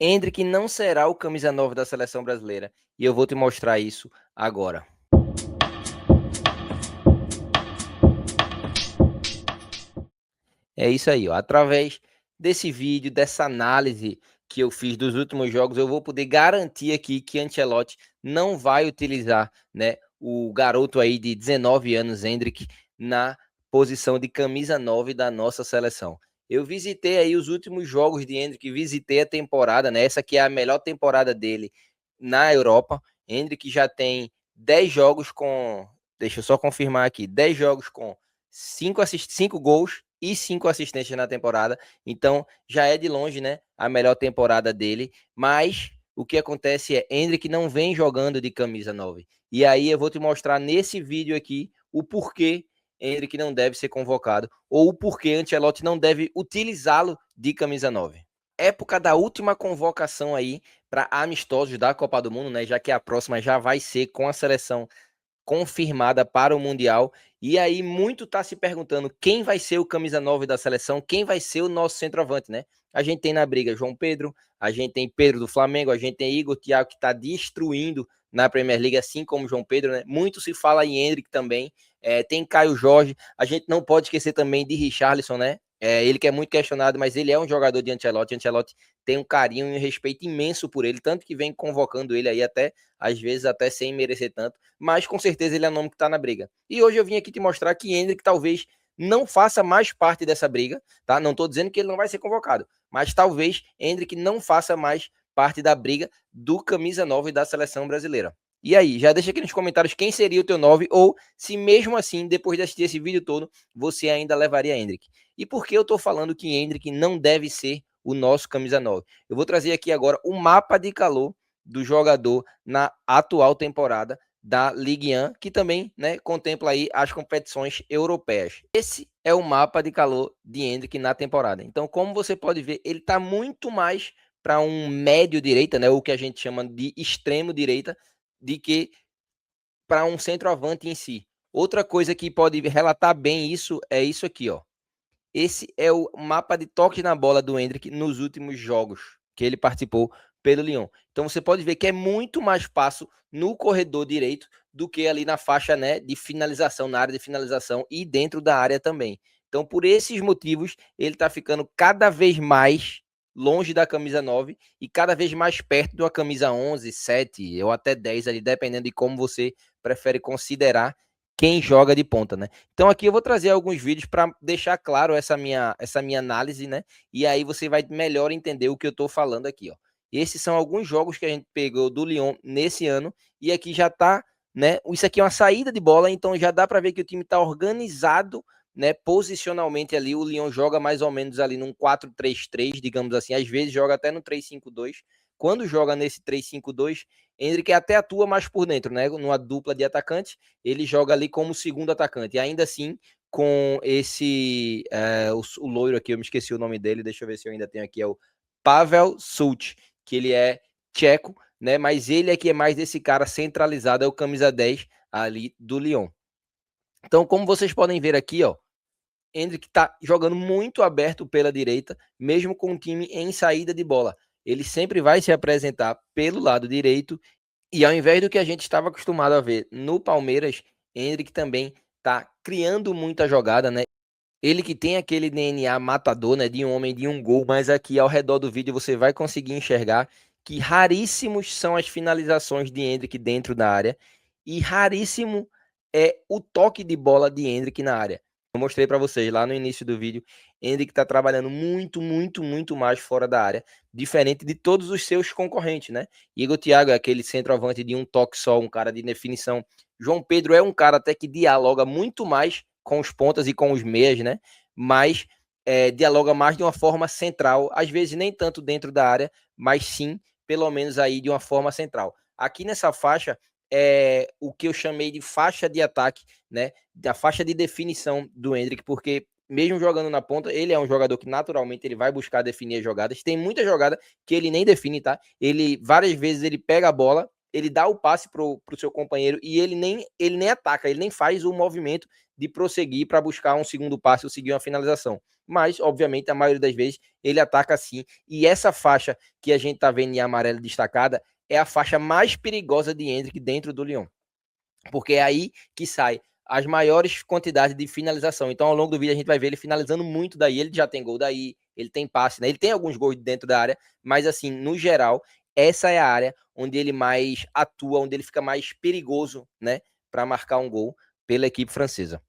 Endrick não será o camisa 9 da seleção brasileira. E eu vou te mostrar isso agora. É isso aí, ó. Através desse vídeo, dessa análise que eu fiz dos últimos jogos, eu vou poder garantir aqui que Ancelotti não vai utilizar, né, o garoto aí de 19 anos, Endrick, na posição de camisa 9 da nossa seleção. Eu visitei aí os últimos jogos de Endrick, visitei a temporada, né? Essa aqui é a melhor temporada dele na Europa. Endrick já tem 10 jogos com, deixa eu só confirmar aqui, 10 jogos com 5 gols e 5 assistências na temporada. Então, já é de longe, né, a melhor temporada dele. Mas o que acontece é Endrick não vem jogando de camisa 9. E aí eu vou te mostrar nesse vídeo aqui o porquê Endrick não deve ser convocado ou o porquê Ancelotti não deve utilizá-lo de camisa 9. Época da última convocação aí para amistosos da Copa do Mundo, né, já que a próxima já vai ser com a seleção confirmada para o Mundial. E aí muito tá se perguntando quem vai ser o camisa 9 da seleção, quem vai ser o nosso centroavante, né? A gente tem na briga João Pedro, a gente tem Pedro do Flamengo, a gente tem Igor Thiago que está destruindo na Premier League, assim como João Pedro, né? Muito se fala em Endrick também, tem Caio Jorge, a gente não pode esquecer também de Richarlison, né? Ele que é muito questionado, mas ele é um jogador de Ancelotti. Ancelotti tem um carinho e um respeito imenso por ele, tanto que vem convocando ele aí até, às vezes, até sem merecer tanto, mas com certeza ele é o nome que está na briga. E hoje eu vim aqui te mostrar que Endrick talvez não faça mais parte dessa briga, tá? Não estou dizendo que ele não vai ser convocado, mas talvez Endrick não faça mais parte da briga do camisa 9 da seleção brasileira. E aí, já deixa aqui nos comentários quem seria o teu 9 ou se mesmo assim, depois de assistir esse vídeo todo, você ainda levaria Endrick. E por que eu estou falando que Endrick não deve ser o nosso camisa 9? Eu vou trazer aqui agora o mapa de calor do jogador na atual temporada da Ligue 1, que também, né, contempla aí as competições europeias. Esse é o mapa de calor de Endrick na temporada. Então, como você pode ver, ele está muito mais para um médio direita, né, o que a gente chama de extremo direita, de que para um centroavante em si. Outra coisa que pode relatar bem isso é isso aqui, ó. Esse é o mapa de toque na bola do Endrick nos últimos jogos que ele participou pelo Lyon. Então você pode ver que é muito mais espaço no corredor direito do que ali na faixa, né, de finalização, na área de finalização e dentro da área também. Então por esses motivos ele está ficando cada vez mais longe da camisa 9 e cada vez mais perto da camisa 11, 7 ou até 10 ali, dependendo de como você prefere considerar quem joga de ponta, né? Então aqui eu vou trazer alguns vídeos para deixar claro essa minha análise, né? E aí você vai melhor entender o que eu estou falando aqui, ó. Esses são alguns jogos que a gente pegou do Lyon nesse ano e aqui já tá, né? Isso aqui é uma saída de bola, então já dá para ver que o time está organizado, né? Posicionalmente ali, o Lyon joga mais ou menos ali num 4-3-3, digamos assim, às vezes joga até no 3-5-2. Quando joga nesse 3-5-2, Endrick até atua mais por dentro, né? Numa dupla de atacantes, ele joga ali como segundo atacante. E ainda assim, com esse o loiro aqui, eu me esqueci o nome dele, deixa eu ver se eu ainda tenho aqui, é o Pavel Such, que ele é tcheco, né? Mas ele aqui é mais desse cara centralizado, é o camisa 10 ali do Lyon. Então, como vocês podem ver aqui, ó, Endrick está jogando muito aberto pela direita, mesmo com o time em saída de bola. Ele sempre vai se apresentar pelo lado direito e ao invés do que a gente estava acostumado a ver no Palmeiras, Endrick também está criando muita jogada, né? Ele que tem aquele DNA matador, né, de um homem de um gol, mas aqui ao redor do vídeo você vai conseguir enxergar que raríssimos são as finalizações de Endrick dentro da área e raríssimo é o toque de bola de Endrick na área. Eu mostrei para vocês lá no início do vídeo, Endrick está trabalhando muito, muito, muito mais fora da área, diferente de todos os seus concorrentes, né? Igor Thiago é aquele centroavante de um toque só, um cara de definição. João Pedro é um cara até que dialoga muito mais com os pontas e com os meias, né? Mas dialoga mais de uma forma central, às vezes nem tanto dentro da área, mas sim, pelo menos aí de uma forma central. Aqui nessa faixa é o que eu chamei de faixa de ataque, né? Da faixa de definição do Endrick, porque mesmo jogando na ponta, ele é um jogador que naturalmente ele vai buscar definir as jogadas. Tem muita jogada que ele nem define, tá? Ele várias vezes ele pega a bola, ele dá o passe pro seu companheiro e ele nem ataca, ele nem faz o movimento de prosseguir para buscar um segundo passe ou seguir uma finalização. Mas, obviamente, a maioria das vezes ele ataca assim. E essa faixa que a gente está vendo em amarelo destacada é a faixa mais perigosa de Endrick dentro do Lyon. Porque é aí que sai as maiores quantidades de finalização. Então, ao longo do vídeo, a gente vai ver ele finalizando muito daí. Ele já tem gol daí, ele tem passe, né? Ele tem alguns gols dentro da área, mas, assim, no geral, essa é a área onde ele mais atua, onde ele fica mais perigoso, né? Para marcar um gol pela equipe francesa.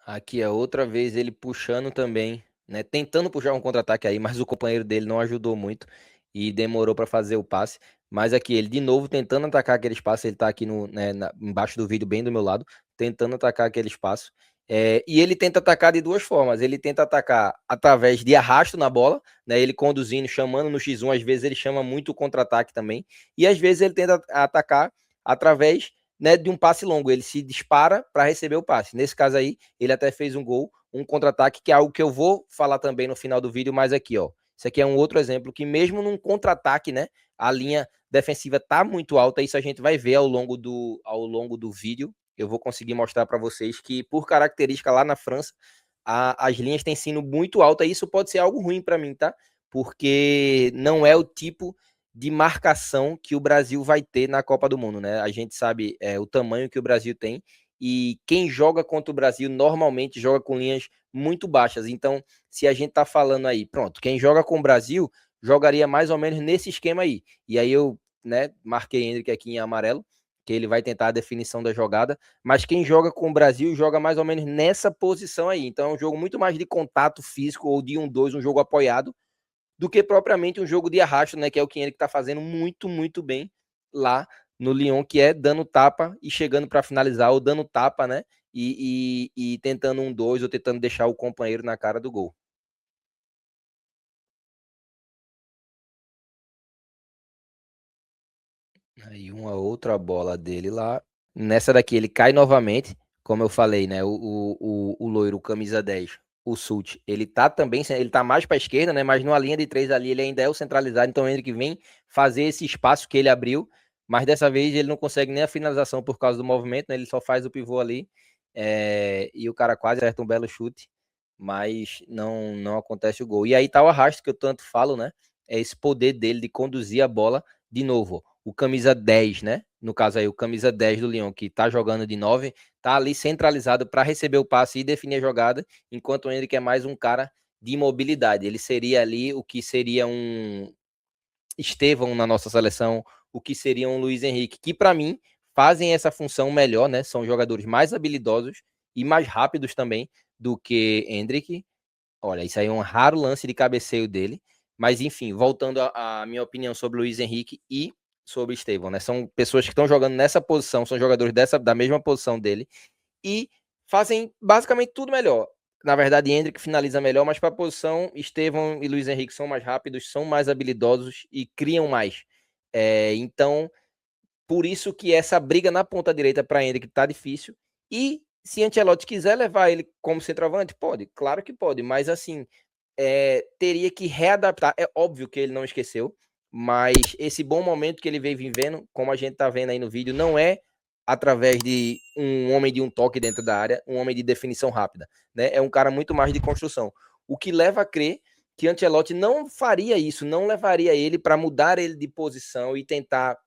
Aqui é outra vez ele puxando também, né? Tentando puxar um contra-ataque aí, mas o companheiro dele não ajudou muito e demorou para fazer o passe. Mas aqui ele de novo tentando atacar aquele espaço. Ele tá aqui no, né, embaixo do vídeo, bem do meu lado, tentando atacar aquele espaço. E ele tenta atacar de duas formas. Ele tenta atacar através de arrasto na bola, né? Ele conduzindo, chamando no X1. Às vezes ele chama muito o contra-ataque também. E às vezes ele tenta atacar através, né, de um passe longo. Ele se dispara para receber o passe. Nesse caso aí, ele até fez um gol, um contra-ataque, que é algo que eu vou falar também no final do vídeo, mas aqui, ó. Isso aqui é um outro exemplo que mesmo num contra-ataque, né, a linha defensiva tá muito alta. Isso a gente vai ver ao longo do vídeo. Eu vou conseguir mostrar para vocês que, por característica lá na França, as linhas têm sido muito altas. E isso pode ser algo ruim para mim, tá? Porque não é o tipo de marcação que o Brasil vai ter na Copa do Mundo, né? A gente sabe o tamanho que o Brasil tem e quem joga contra o Brasil normalmente joga com linhas muito baixas. Então, se a gente tá falando aí, pronto, quem joga com o Brasil jogaria mais ou menos nesse esquema aí. E aí eu, né, marquei Endrick aqui em amarelo, que ele vai tentar a definição da jogada, mas quem joga com o Brasil joga mais ou menos nessa posição aí. Então é um jogo muito mais de contato físico ou de 1-2, um jogo apoiado, do que propriamente um jogo de arrasto, né? Que é o que ele está fazendo muito, muito bem lá no Lyon, que é dando tapa e chegando para finalizar, ou dando tapa, né? E tentando 1-2, ou tentando deixar o companheiro na cara do gol. Aí uma outra bola dele lá. Nessa daqui ele cai novamente, como eu falei, né? O loiro, o camisa 10, o Sult, ele tá também, ele tá mais para a esquerda, né? Mas numa linha de três ali ele ainda é o centralizado, então ele que vem fazer esse espaço que ele abriu, mas dessa vez ele não consegue nem a finalização por causa do movimento, né? Ele só faz o pivô ali, e o cara quase acerta um belo chute, mas não acontece o gol. E aí tá o arrasto que eu tanto falo, né? É esse poder dele de conduzir a bola de novo. O camisa 10, né? No caso aí, o camisa 10 do Lyon, que tá jogando de 9, tá ali centralizado para receber o passe e definir a jogada, enquanto o Henrique é mais um cara de mobilidade. Ele seria ali o que seria um Estevão na nossa seleção, o que seria um Luiz Henrique, que para mim fazem essa função melhor, né? São jogadores mais habilidosos e mais rápidos também do que Hendrick. Olha, isso aí é um raro lance de cabeceio dele. Mas, enfim, voltando à minha opinião sobre o Luiz Henrique e sobre o Estevão, né? São pessoas que estão jogando nessa posição, são jogadores da mesma posição dele e fazem basicamente tudo melhor. Na verdade, Hendrick finaliza melhor, mas para a posição, Estevão e Luiz Henrique são mais rápidos, são mais habilidosos e criam mais. Então, por isso que essa briga na ponta direita para Hendrick tá difícil. E se Ancelotti quiser levar ele como centroavante, pode, claro que pode, mas assim, teria que readaptar. É óbvio que ele não esqueceu, mas esse bom momento que ele veio vivendo, como a gente tá vendo aí no vídeo, não é através de um homem de um toque dentro da área, um homem de definição rápida, né? É um cara muito mais de construção. O que leva a crer que Ancelotti não faria isso, não levaria ele para mudar ele de posição e tentar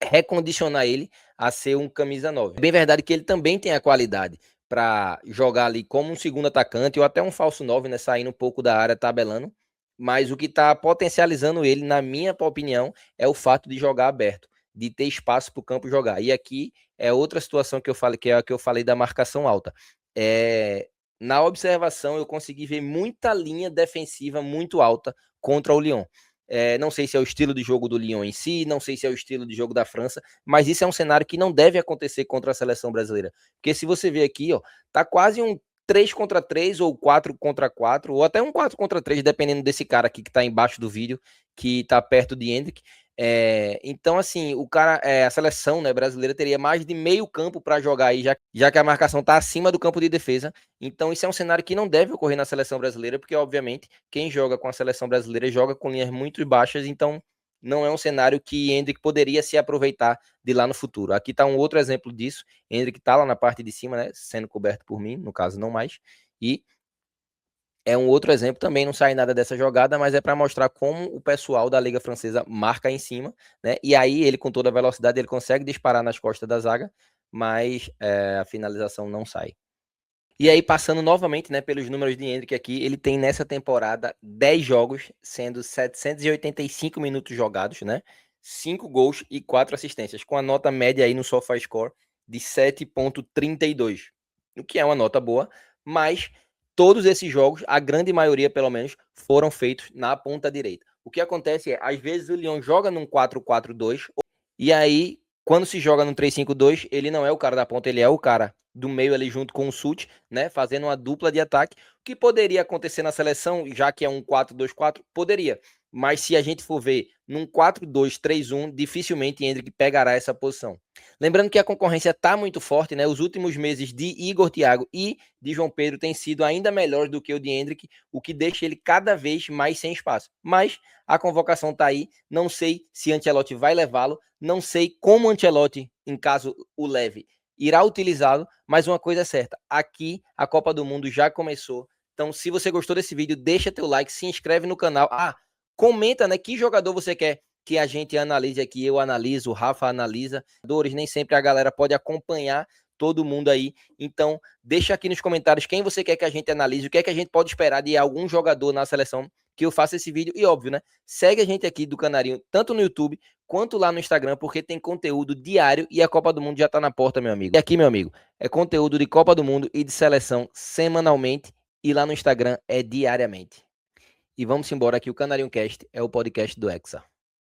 recondicionar ele a ser um camisa 9. É bem verdade que ele também tem a qualidade para jogar ali como um segundo atacante ou até um falso 9, né, saindo um pouco da área, tabelando, mas o que está potencializando ele, na minha opinião, é o fato de jogar aberto, de ter espaço para o campo jogar. E aqui é outra situação que eu falei, que é a que eu falei da marcação alta. Na observação, eu consegui ver muita linha defensiva muito alta contra o Lyon. Não sei se é o estilo de jogo do Lyon em si, não sei se é o estilo de jogo da França, mas isso é um cenário que não deve acontecer contra a seleção brasileira. Porque se você ver aqui, ó, tá quase um 3 contra 3 ou 4 contra 4, ou até um 4 contra 3, dependendo desse cara aqui que tá embaixo do vídeo, que tá perto de Hendrick. Então, assim, o cara, a seleção, né, brasileira teria mais de meio campo para jogar aí, já que a marcação está acima do campo de defesa. Então, isso é um cenário que não deve ocorrer na seleção brasileira, porque, obviamente, quem joga com a seleção brasileira joga com linhas muito baixas, então não é um cenário que Endrick poderia se aproveitar de lá no futuro. Aqui está um outro exemplo disso. Endrick está lá na parte de cima, né, sendo coberto por mim, no caso, não mais. E é um outro exemplo, também não sai nada dessa jogada, mas é para mostrar como o pessoal da Liga Francesa marca em cima, né? E aí ele, com toda a velocidade, ele consegue disparar nas costas da zaga, mas a finalização não sai. E aí, passando novamente, né, pelos números de Endrick aqui, ele tem nessa temporada 10 jogos, sendo 785 minutos jogados, né? 5 gols e 4 assistências, com a nota média aí no SofaScore de 7,32, o que é uma nota boa, mas todos esses jogos, a grande maioria pelo menos, foram feitos na ponta direita. O que acontece é, às vezes o Lyon joga num 4-4-2, e aí, quando se joga no 3-5-2, ele não é o cara da ponta, ele é o cara do meio ali junto com o Sut, né, fazendo uma dupla de ataque. O que poderia acontecer na seleção, já que é um 4-2-4, poderia. Mas se a gente for ver num 4-2-3-1, dificilmente Endrick pegará essa posição. Lembrando que a concorrência está muito forte, né? Os últimos meses de Igor Thiago e de João Pedro têm sido ainda melhores do que o de Endrick, o que deixa ele cada vez mais sem espaço. Mas a convocação está aí, não sei se Ancelotti vai levá-lo, não sei como Ancelotti, em caso o leve, irá utilizá-lo, mas uma coisa é certa, aqui a Copa do Mundo já começou. Então, se você gostou desse vídeo, deixa teu like, se inscreve no canal. Comenta, né, que jogador você quer que a gente analise aqui, eu analiso, o Rafa analisa. Nem sempre a galera pode acompanhar todo mundo aí. Então, deixa aqui nos comentários quem você quer que a gente analise, o que é que a gente pode esperar de algum jogador na seleção que eu faça esse vídeo. E óbvio, né? Segue a gente aqui do Canarinho, tanto no YouTube quanto lá no Instagram, porque tem conteúdo diário e a Copa do Mundo já tá na porta, meu amigo. E aqui, meu amigo, é conteúdo de Copa do Mundo e de seleção semanalmente e lá no Instagram é diariamente. E vamos embora que o Canarinho Cast é o podcast do Hexa.